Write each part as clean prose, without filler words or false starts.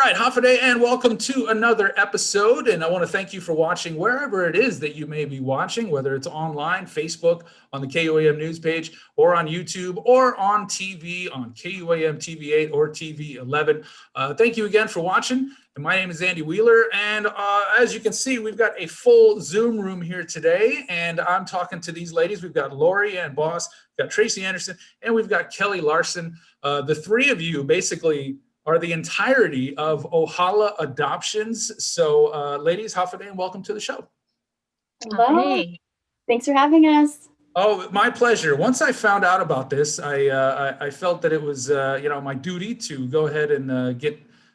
right, Hafaday, and welcome to another episode. And I want to thank you for watching wherever it is that you may be watching, whether it's online, Facebook, on the KUAM news page, or on YouTube, or on TV, on KUAM TV 8 or TV 11. Thank you again for watching. And my name is Andy Wheeler. And as you can see, we've got a full Zoom room here today. And I'm talking to these ladies. We've got Lori and Boss, we've got Tracy Anderson, and we've got Kelly Larson. The three of you basically are the entirety of Ohala Adoptions. So ladies, Hafaday, and welcome to the show. Hello. Hey. Thanks for having us. Oh, my pleasure. Once I found out about this, I felt that it was my duty to go ahead and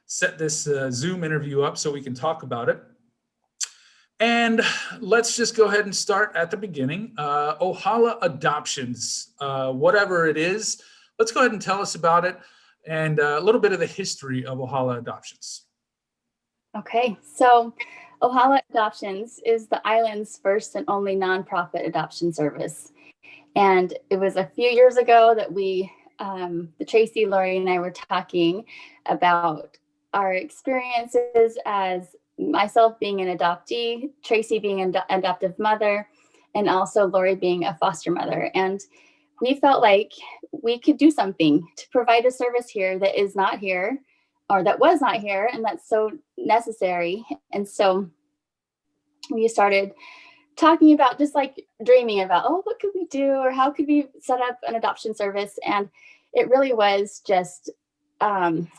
set this Zoom interview up so we can talk about it. And let's just go ahead and start at the beginning. Ohala Adoptions, whatever it is, let's go ahead and tell us about it and a little bit of the history of Ohala Adoptions. Okay, so Ohala Adoptions is the island's first and only nonprofit adoption service. And it was a few years ago that Tracy, Lori, and I were talking about our experiences as myself being an adoptee, Tracy being an adoptive mother, and also Lori being a foster mother. And we felt like we could do something to provide a service here that is not here, or that was not here, and that's so necessary. And so we started talking about, just like dreaming about, what could we do, or how could we set up an adoption service? And it really was just an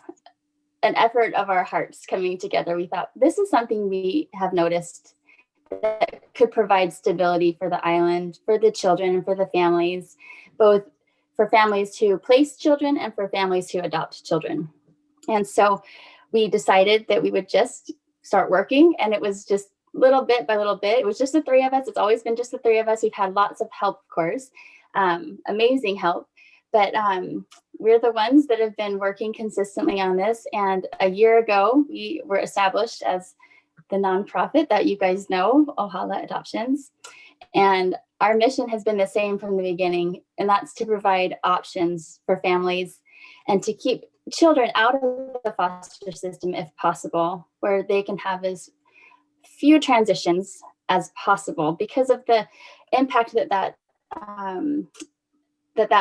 effort of our hearts coming together. We thought, this is something we have noticed that could provide stability for the island, for the children, and for the families, both for families who place children and for families who adopt children. And so we decided that we would just start working, and it was just little bit by little bit. It was just the three of us. It's always been just the three of us. We've had lots of help, of course, amazing help, but we're the ones that have been working consistently on this. And a year ago, we were established as the nonprofit that you guys know, Ohala Adoptions. And our mission has been the same from the beginning, and that's to provide options for families and to keep children out of the foster system if possible, where they can have as few transitions as possible because of the impact that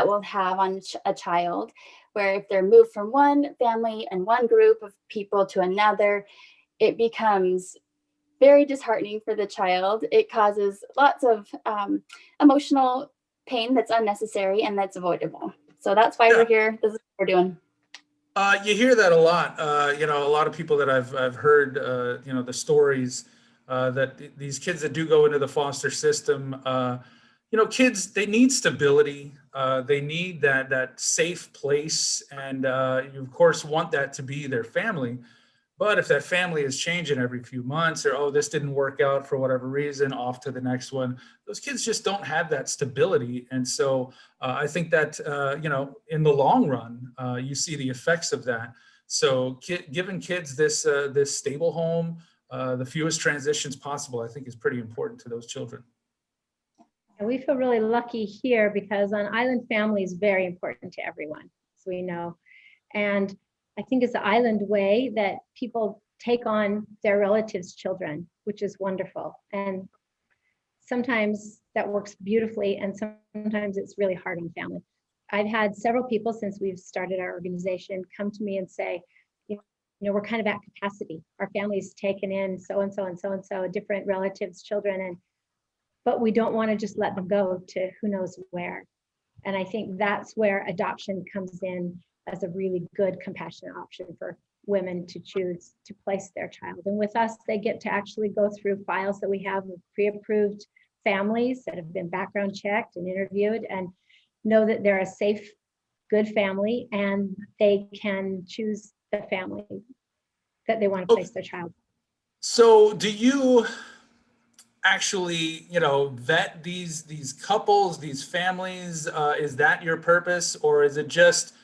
will have on a child, where if they're moved from one family and one group of people to another, it becomes very disheartening for the child. It causes lots of emotional pain that's unnecessary and that's avoidable. So that's why we're here. This is what we're doing. You hear that a lot. A lot of people that I've heard, the stories that these kids that do go into the foster system, kids, they need stability. They need that safe place. And you, of course, want that to be their family. But if that family is changing every few months, or, this didn't work out for whatever reason, off to the next one, those kids just don't have that stability. And so I think that, in the long run, you see the effects of that. So giving kids this stable home, the fewest transitions possible, I think is pretty important to those children. And we feel really lucky here because an island family is very important to everyone, as we know. And I think it's the island way that people take on their relatives' children, which is wonderful. And sometimes that works beautifully, and sometimes it's really hard on family. I've had several people since we've started our organization come to me and say, we're kind of at capacity. Our family's taken in so-and-so and so-and-so, different relatives' children, but we don't want to just let them go to who knows where. And I think that's where adoption comes in as a really good, compassionate option for women to choose to place their child. And with us, they get to actually go through files that we have with pre-approved families that have been background checked and interviewed, and know that they're a safe, good family, and they can choose the family that they want to place their child. So do you actually, vet these couples, these families? Is that your purpose, or is it just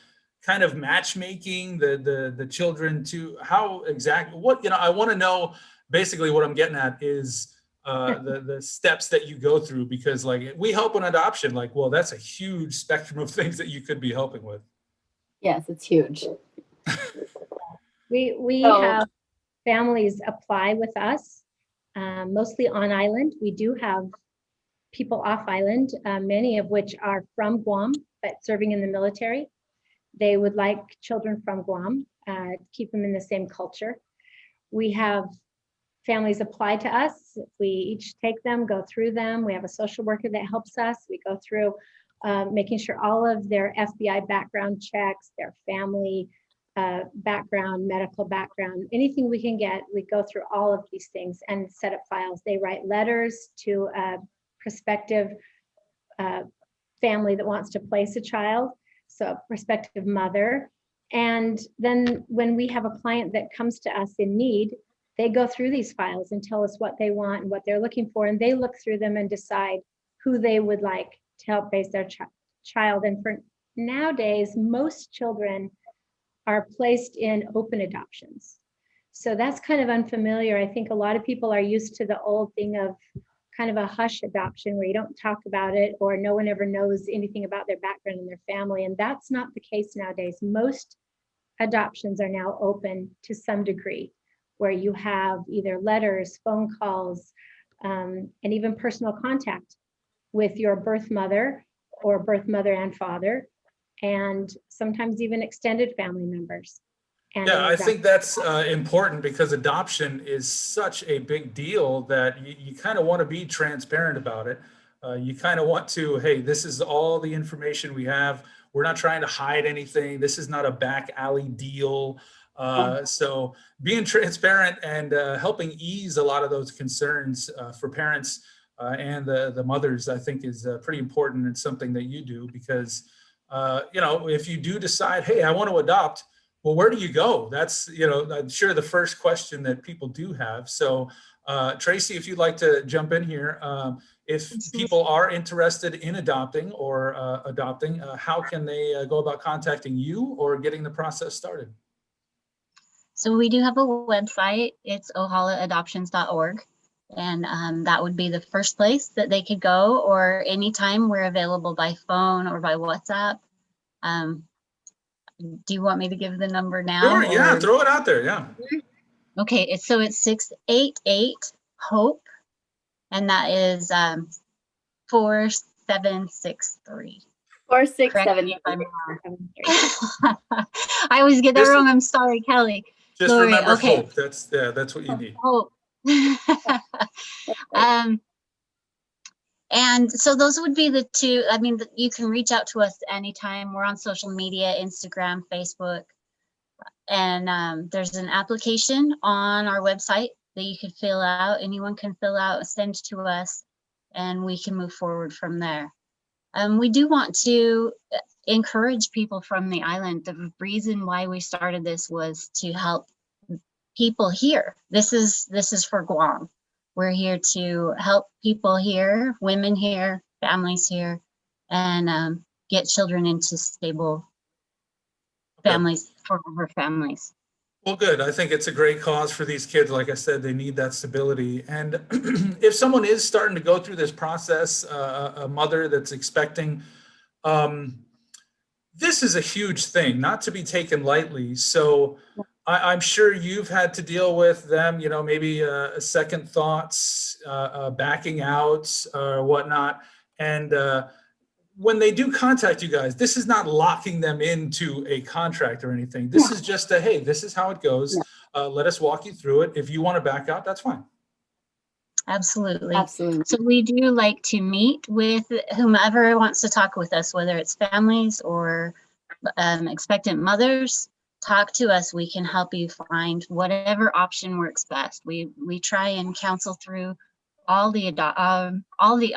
kind of matchmaking the children to how exactly, I want to know, basically what I'm getting at is the steps that you go through, because like we help on adoption, that's a huge spectrum of things that you could be helping with. Yes, it's huge. We Oh. have families apply with us, mostly on island. We do have people off island, many of which are from Guam, but serving in the military. They would like children from Guam, keep them in the same culture. We have families apply to us. We each take them, go through them. We have a social worker that helps us. We go through making sure all of their FBI background checks, their family background, medical background, anything we can get, we go through all of these things and set up files. They write letters to a prospective family that wants to place a child, so a prospective mother. And then when we have a client that comes to us in need, they go through these files and tell us what they want and what they're looking for, and they look through them and decide who they would like to help raise their child. And for nowadays, most children are placed in open adoptions. So that's kind of unfamiliar. I think a lot of people are used to the old thing of kind of a hush adoption where you don't talk about it or no one ever knows anything about their background and their family. And that's not the case nowadays. Most adoptions are now open to some degree, where you have either letters, phone calls, and even personal contact with your birth mother or birth mother and father, and sometimes even extended family members. And yeah, I think that's important because adoption is such a big deal that you kind of want to be transparent about it. You kind of want to, hey, this is all the information we have. We're not trying to hide anything. This is not a back alley deal. So being transparent and helping ease a lot of those concerns for parents and the mothers, I think is pretty important and something that you do because, if you do decide, hey, I want to adopt, well, where do you go? That's, I'm sure the first question that people do have. So Tracy, if you'd like to jump in here, if people are interested in adopting or adopting, how can they go about contacting you or getting the process started? So we do have a website. It's ohalaadoptions.org. And that would be the first place that they could go, or anytime we're available by phone or by WhatsApp. Do you want me to give the number now? Sure, yeah, throw it out there, yeah. Okay, it's 688-HOPE, and that is 4763. 4673. I always get that wrong. I'm sorry, Kelly. Just Glory. remember Okay. hope. That's what you need. Hope. And so those would be the two. I mean, you can reach out to us anytime. We're on social media, Instagram, Facebook, and there's an application on our website that you can fill out. Anyone can fill out, send to us, and we can move forward from there. We do want to encourage people from the island. The reason why we started this was to help people here. This is for Guam. We're here to help people here, women here, families here, and get children into stable families, for families. Well, good. I think it's a great cause for these kids. Like I said, they need that stability. And if someone is starting to go through this process, a mother that's expecting, this is a huge thing, not to be taken lightly. So I'm sure you've had to deal with them, maybe second thoughts, backing out or whatnot. And when they do contact you guys, this is not locking them into a contract or anything. This is just a, hey, this is how it goes. Let us walk you through it. If you want to back out, that's fine. Absolutely. Absolutely. So we do like to meet with whomever wants to talk with us, whether it's families or expectant mothers. Talk to us. We can help you find whatever option works best. We try and counsel through all the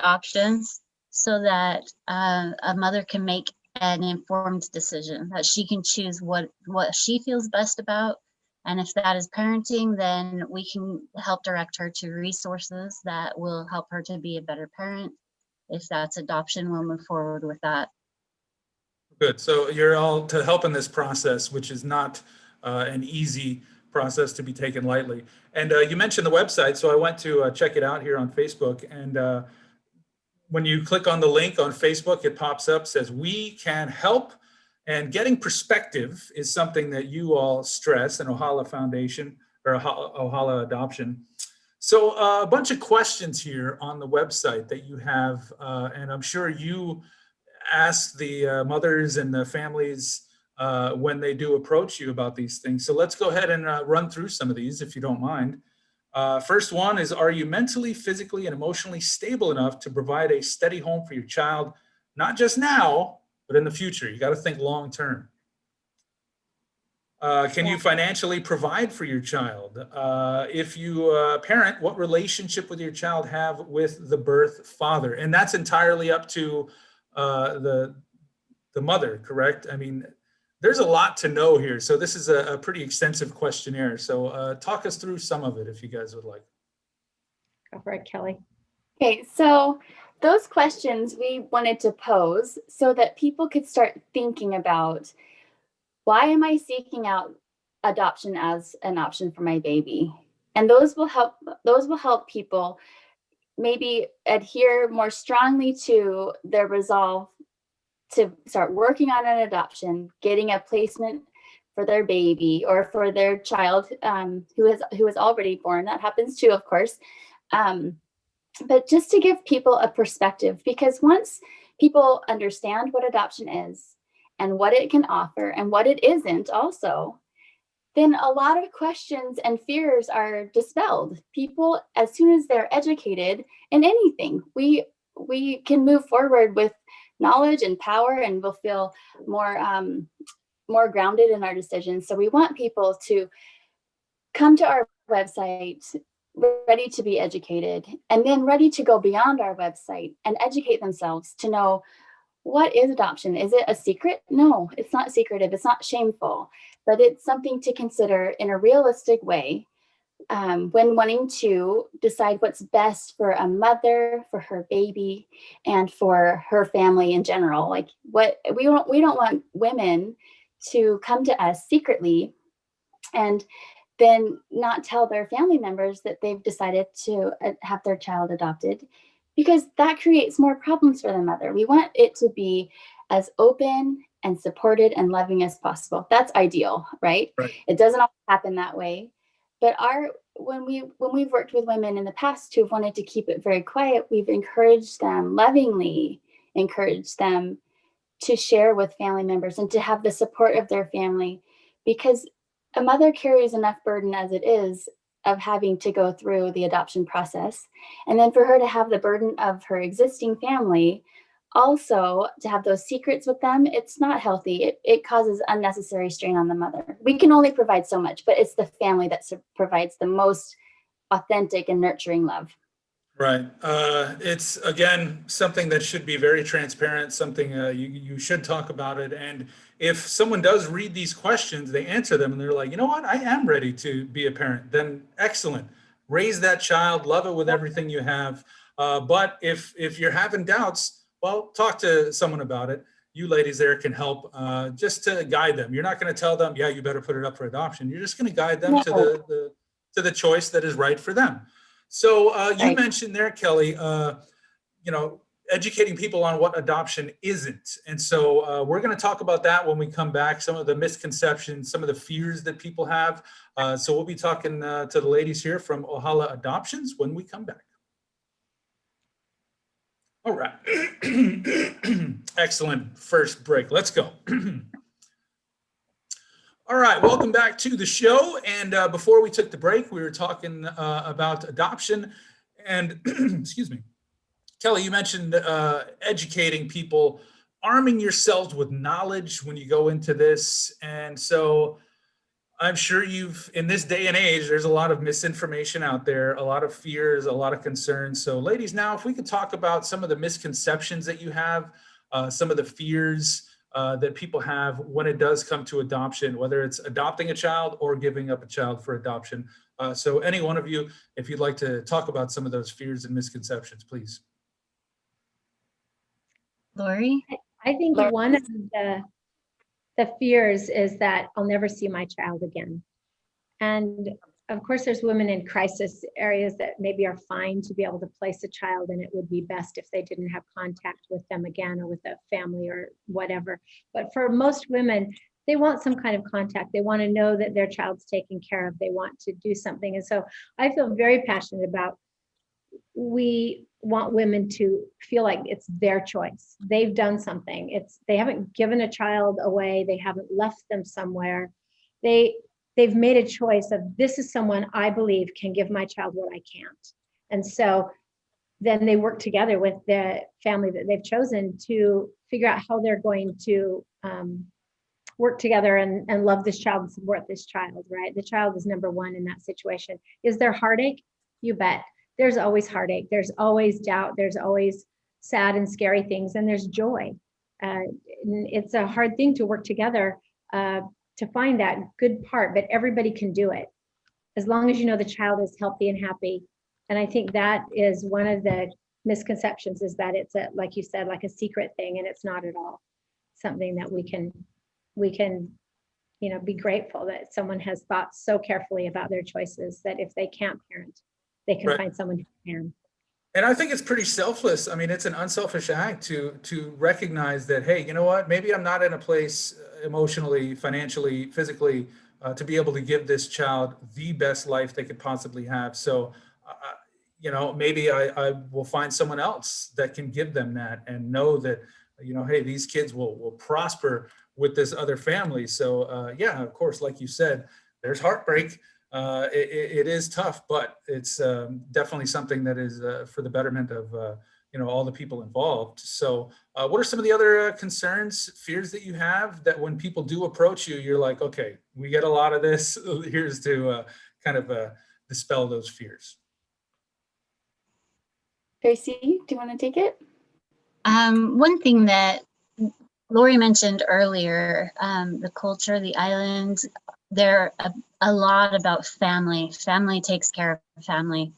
options so that a mother can make an informed decision, that she can choose what she feels best about. And if that is parenting, then we can help direct her to resources that will help her to be a better parent. If that's adoption, we'll move forward with that. Good. So you're all to help in this process, which is not an easy process to be taken lightly. And you mentioned the website, so I went to check it out here on Facebook. And when you click on the link on Facebook, it pops up, says, we can help And getting perspective is something that you all stress in Ohala Foundation or Ohala Adoption. So a bunch of questions here on the website that you have, and I'm sure you ask the mothers and the families when they do approach you about these things. So let's go ahead and run through some of these if you don't mind. First one is, are you mentally, physically, and emotionally stable enough to provide a steady home for your child, not just now, but in the future? You got to think long term. Can you financially provide for your child? If you parent, what relationship with your child have with the birth father? And that's entirely up to the mother, correct? I mean, there's a lot to know here. So this is a pretty extensive questionnaire. So talk us through some of it if you guys would like. Go for it, Kelly. Okay, so those questions we wanted to pose so that people could start thinking about, why am I seeking out adoption as an option for my baby? And those will help people maybe adhere more strongly to their resolve to start working on an adoption, getting a placement for their baby or for their child who is already born. That happens too, of course. But just to give people a perspective, because once people understand what adoption is and what it can offer and what it isn't also, then a lot of questions and fears are dispelled. People, as soon as they're educated in anything, we can move forward with knowledge and power, and we'll feel more grounded in our decisions. So we want people to come to our website ready to be educated, and then ready to go beyond our website and educate themselves to know, what is adoption? Is it a secret? No, it's not secretive. It's not shameful, but it's something to consider in a realistic way when wanting to decide what's best for a mother, for her baby, and for her family in general. Like, what we don't want women to come to us secretly and then not tell their family members that they've decided to have their child adopted, because that creates more problems for the mother. We want it to be as open and supported and loving as possible. That's ideal, right? It doesn't always happen that way. But when we've worked with women in the past who've wanted to keep it very quiet, we've encouraged them, lovingly encouraged them, to share with family members and to have the support of their family, because a mother carries enough burden as it is of having to go through the adoption process. And then for her to have the burden of her existing family, also to have those secrets with them, it's not healthy. It causes unnecessary strain on the mother. We can only provide so much, but it's the family that provides the most authentic and nurturing love. Right. It's, again, something that should be very transparent, something you should talk about it. And if someone does read these questions, they answer them and they're like, you know what, I am ready to be a parent, then excellent. Raise that child, love it with everything you have. But if you're having doubts, well, talk to someone about it. You ladies there can help just to guide them. You're not going to tell them, yeah, you better put it up for adoption. You're just going to guide them to the choice that is right for them. So you mentioned there, Kelly, educating people on what adoption isn't. And so we're going to talk about that when we come back, some of the misconceptions, some of the fears that people have. So we'll be talking to the ladies here from Ohala Adoptions when we come back. All right. Excellent first break. Let's go. All right, welcome back to the show. And before we took the break, we were talking about adoption. And excuse me, Kelly, you mentioned educating people, arming yourselves with knowledge when you go into this. And so I'm sure in this day and age, there's a lot of misinformation out there, a lot of fears, a lot of concerns. So ladies, now if we could talk about some of the misconceptions that you have, some of the fears that people have when it does come to adoption, whether it's adopting a child or giving up a child for adoption. So any one of you, if you'd like to talk about some of those fears and misconceptions, please. Lori? I think one of the fears is that I'll never see my child again. And of course, there's women in crisis areas that maybe are fine to be able to place a child, and it would be best if they didn't have contact with them again or with a family or whatever. But for most women, they want some kind of contact. They want to know that their child's taken care of. They want to do something. And so I feel very passionate about, we want women to feel like it's their choice. They've done something. They haven't given a child away. They haven't left them somewhere. They've made a choice of, this is someone I believe can give my child what I can't. And so then they work together with the family that they've chosen to figure out how they're going to work together and love this child and support this child, right? The child is number one in that situation. Is there heartache? You bet. There's always heartache. There's always doubt. There's always sad and scary things. And there's joy. It's a hard thing to work together to find that good part, but everybody can do it as long as you know the child is healthy and happy. And I think that is one of the misconceptions, is that it's like you said, like a secret thing, and it's not at all. Something that we can, be grateful that someone has thought so carefully about their choices that if they can't parent, they can find someone who can. And I think it's pretty selfless. I mean, it's an unselfish act to recognize that, hey, you know what, maybe I'm not in a place emotionally, financially, physically, to be able to give this child the best life they could possibly have. So, maybe I will find someone else that can give them that, and know that, hey, these kids will prosper with this other family. So, yeah, of course, like you said, there's heartbreak. It is tough, but it's definitely something that is for the betterment of all the people involved. So what are some of the other concerns, fears that you have, that when people do approach you, you're like, okay, we get a lot of this, here's to kind of dispel those fears? Tracy, do you want to take it? One thing that Lori mentioned earlier, the culture, the island, they're a lot about family. Family takes care of family.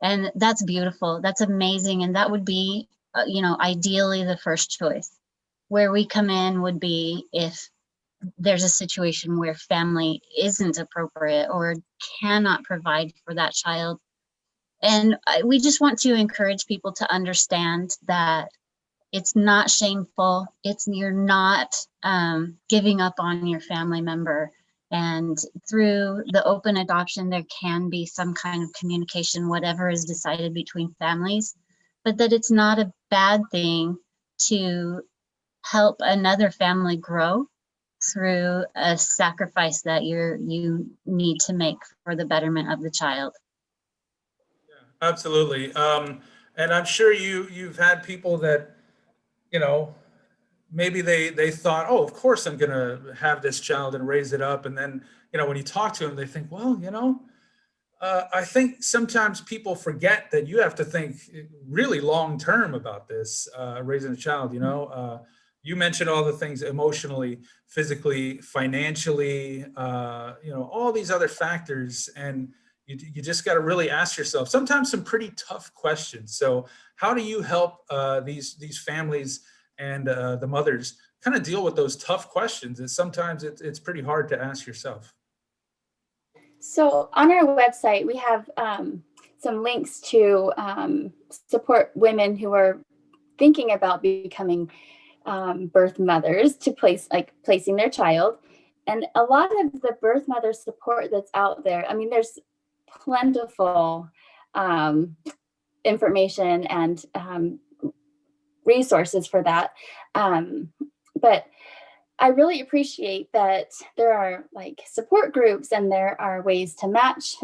And that's beautiful. That's amazing. And that would be, ideally the first choice. Where we come in would be if there's a situation where family isn't appropriate or cannot provide for that child. And we just want to encourage people to understand that it's not shameful. You're not giving up on your family member. And through the open adoption, there can be some kind of communication, whatever is decided between families, but that it's not a bad thing to help another family grow through a sacrifice that you need to make for the betterment of the child. Yeah, absolutely. And I'm sure you've had people that, maybe they thought, oh, of course I'm going to have this child and raise it up. And then, when you talk to them, they think, well, I think sometimes people forget that you have to think really long term about this, raising a child. You mentioned all the things emotionally, physically, financially, all these other factors. And you just got to really ask yourself sometimes some pretty tough questions. So how do you help these families and the mothers kind of deal with those tough questions? And sometimes it's pretty hard to ask yourself. So on our website, we have some links to support women who are thinking about becoming birth mothers, to placing their child. And a lot of the birth mother support that's out there, I mean, there's plentiful information and resources for that. But I really appreciate that there are support groups, and there are ways to match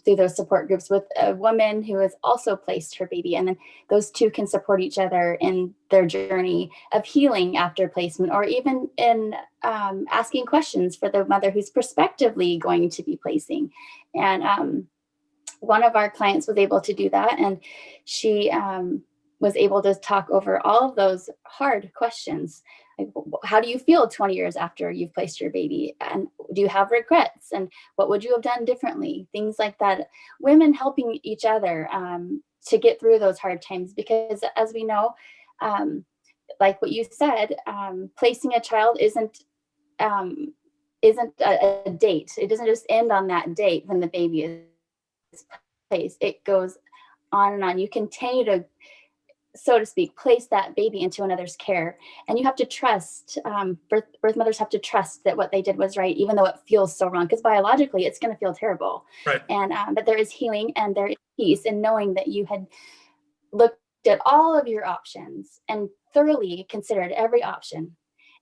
through those support groups with a woman who has also placed her baby. And then those two can support each other in their journey of healing after placement, or even in asking questions for the mother who's prospectively going to be placing. And one of our clients was able to do that, and she was able to talk over all of those hard questions. Like, how do you feel 20 years after you've placed your baby? And do you have regrets? And what would you have done differently? Things like that. Women helping each other to get through those hard times, because as we know, like what you said, placing a child isn't isn't a date. It doesn't just end on that date when the baby is placed. It goes on and on. You continue to, so to speak, place that baby into another's care. And you have to trust, birth mothers have to trust that what they did was right, even though it feels so wrong, because biologically it's going to feel terrible. Right. And that there is healing and there is peace in knowing that you had looked at all of your options and thoroughly considered every option,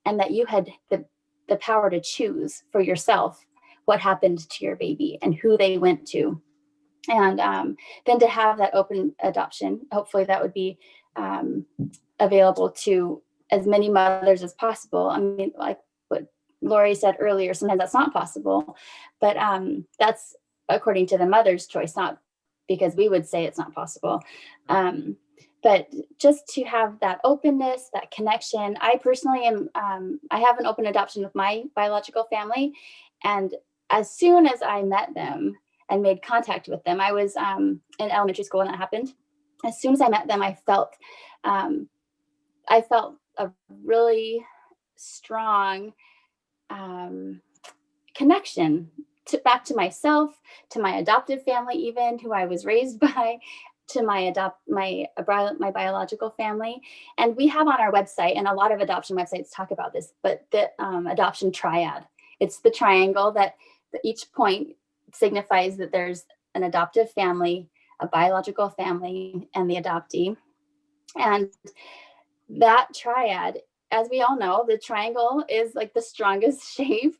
and that you had the power to choose for yourself what happened to your baby and who they went to. And then to have that open adoption, hopefully that would be available to as many mothers as possible. I mean, like what Lori said earlier, sometimes that's not possible, but that's according to the mother's choice, not because we would say it's not possible. But just to have that openness, that connection. I personally am, I have an open adoption with my biological family. And as soon as I met them and made contact with them, I was in elementary school when that happened. As soon as I met them, I felt a really strong connection back to myself, to my adoptive family, even who I was raised by, to my biological family. And we have on our website, and a lot of adoption websites talk about this, but the adoption triad. It's the triangle that each point signifies that there's an adoptive family, a biological family, and the adoptee. And that triad, as we all know, the triangle is like the strongest shape.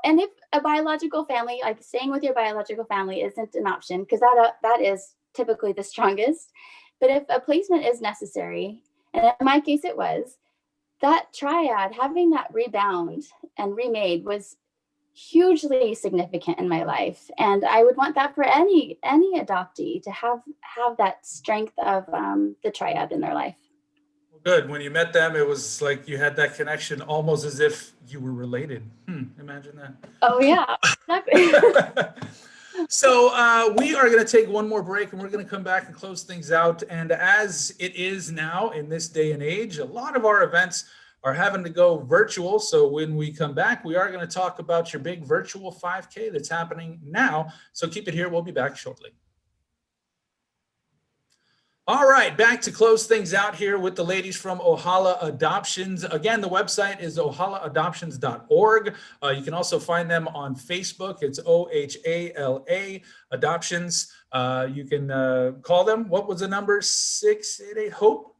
And if a biological family, like staying with your biological family isn't an option, because that is typically the strongest, but if a placement is necessary, and in my case it was, that triad, having that rebound and remade was hugely significant in my life. And I would want that for any adoptee, to have that strength of the triad in their life. Good. When you met them, it was like you had that connection, almost as if you were related. Imagine that. Oh yeah, exactly. So we are going to take one more break, and we're going to come back and close things out. And as it is now in this day and age, a lot of our events are having to go virtual. So when we come back, we are going to talk about your big virtual 5K that's happening now. So keep it here. We'll be back shortly. All right, back to close things out here with the ladies from Ohala Adoptions. Again, the website is ohalaadoptions.org. You can also find them on Facebook. It's OHALA Adoptions. You can call them. What was the number? 688-HOPE?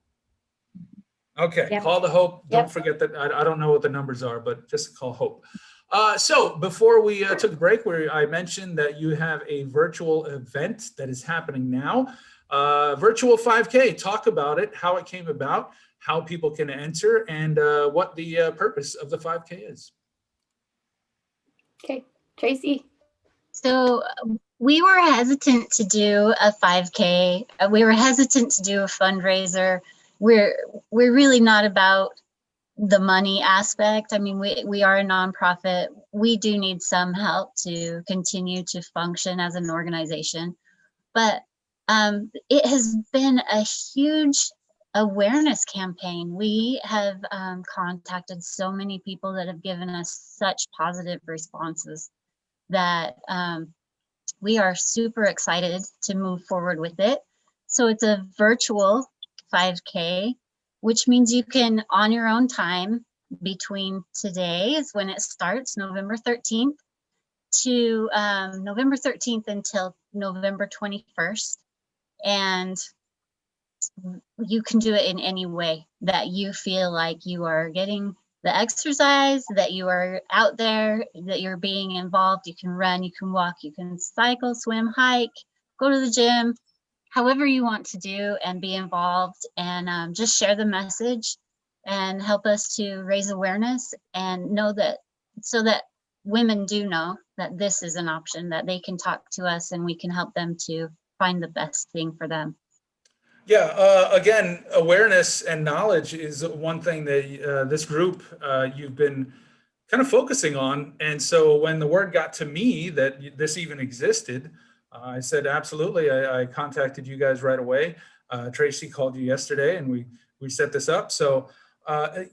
Okay, yep. Call the HOPE. Don't forget that. I don't know what the numbers are, but just call HOPE. So before we took a break, where I mentioned that you have a virtual event that is happening now. Virtual 5K, talk about it, how it came about, how people can enter, and what the purpose of the 5K is. Okay, Tracy. So we were hesitant to do a 5K. We were hesitant to do a fundraiser. We're really not about the money aspect. I mean, we are a nonprofit. We do need some help to continue to function as an organization, but it has been a huge awareness campaign. We have contacted so many people that have given us such positive responses that we are super excited to move forward with it. So it's a virtual 5K, which means you can, on your own time, between today is when it starts, November 13th, to November 13th until November 21st. And you can do it in any way that you feel like you are getting the exercise, that you are out there, that you're being involved. You can run, you can walk, you can cycle, swim, hike, go to the gym, however you want to do and be involved, and just share the message and help us to raise awareness and know that, so that women do know that this is an option, that they can talk to us and we can help them to find the best thing for them. Yeah, again, awareness and knowledge is one thing that this group you've been kind of focusing on. And so when the word got to me that this even existed, I said, absolutely. I contacted you guys right away. Tracy called you yesterday and we set this up. So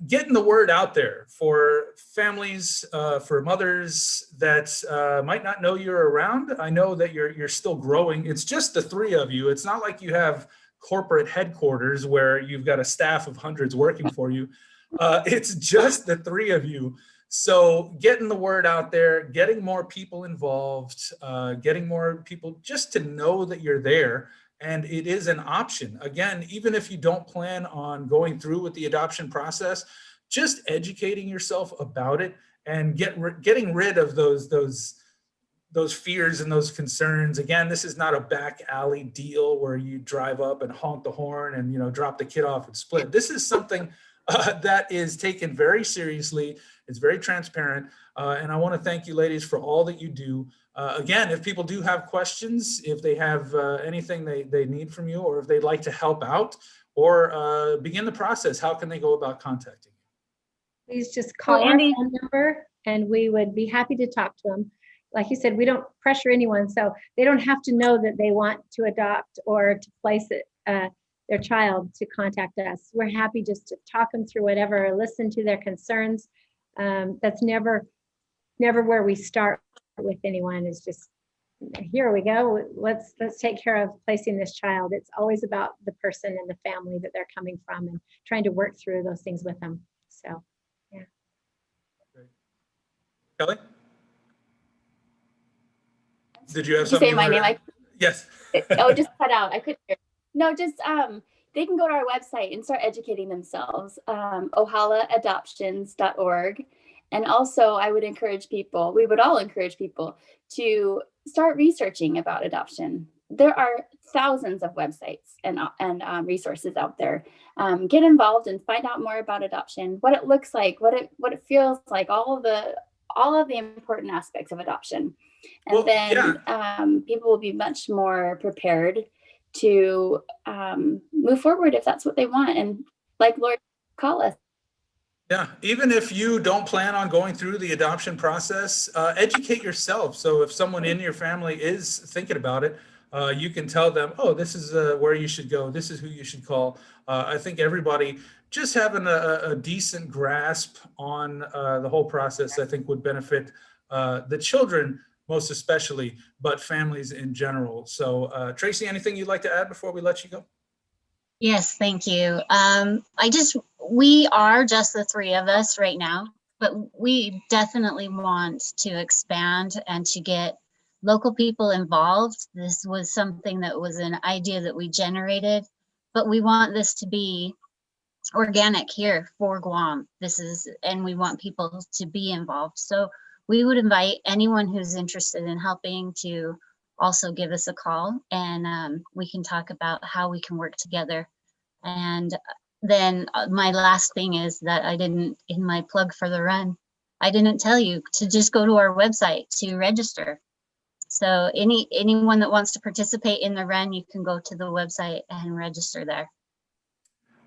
getting the word out there for families, for mothers that might not know you're around. I know that you're still growing. It's just the three of you. It's not like you have corporate headquarters where you've got a staff of hundreds working for you. It's just the three of you. So getting the word out there, getting more people involved, getting more people just to know that you're there. And it is an option. Again, even if you don't plan on going through with the adoption process, just educating yourself about it and getting rid of those fears and those concerns. Again, this is not a back alley deal where you drive up and honk the horn and drop the kid off and split. This is something that is taken very seriously. It's very transparent. And I want to thank you ladies for all that you do. Again, if people do have questions, if they have anything they need from you, or if they'd like to help out or begin the process, how can they go about contacting you? Please just call our phone number and we would be happy to talk to them. Like you said, we don't pressure anyone, so they don't have to know that they want to adopt or to place it, their child to contact us. We're happy just to talk them through whatever, listen to their concerns. That's never where we start with anyone. Is just, here we go, let's take care of placing this child. It's always about the person and the family that they're coming from and trying to work through those things with them. So yeah. Great. Kelly, did you have Did you something? say my name? Yes. Oh, just cut out. I couldn't hear. No, just they can go to our website and start educating themselves. ohalaadoptions.org. And also, I would encourage people, we would all encourage people to start researching about adoption. There are thousands of websites and resources out there. Get involved and find out more about adoption, what it looks like, what it feels like, all of the important aspects of adoption. And people will be much more prepared to move forward if that's what they want. And like Lord, call us. Yeah, even if you don't plan on going through the adoption process, educate yourself. So if someone in your family is thinking about it, you can tell them, oh, this is where you should go. This is who you should call. I think everybody just having a decent grasp on the whole process, I think would benefit the children most especially, but families in general. So Tracy, anything you'd like to add before we let you go? Yes, thank you. We are just the three of us right now, but we definitely want to expand and to get local people involved. This was something that was an idea that we generated, but we want this to be organic here for Guam. And we want people to be involved. So we would invite anyone who's interested in helping to also give us a call, and we can talk about how we can work together. And then my last thing is that I didn't, in my plug for the run, I didn't tell you to just go to our website to register. So anyone that wants to participate in the run, you can go to the website and register there.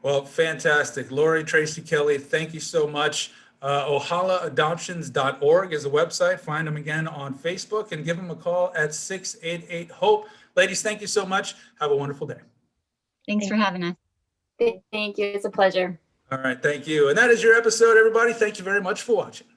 Well, fantastic. Lori, Tracy, Kelly, thank you so much. OhalaAdoptions.org is the website. Find them again on Facebook and give them a call at 688-HOPE. Ladies, thank you so much. Have a wonderful day. Thanks for having us. Thank you. It's a pleasure. All right. Thank you. And that is your episode, everybody. Thank you very much for watching.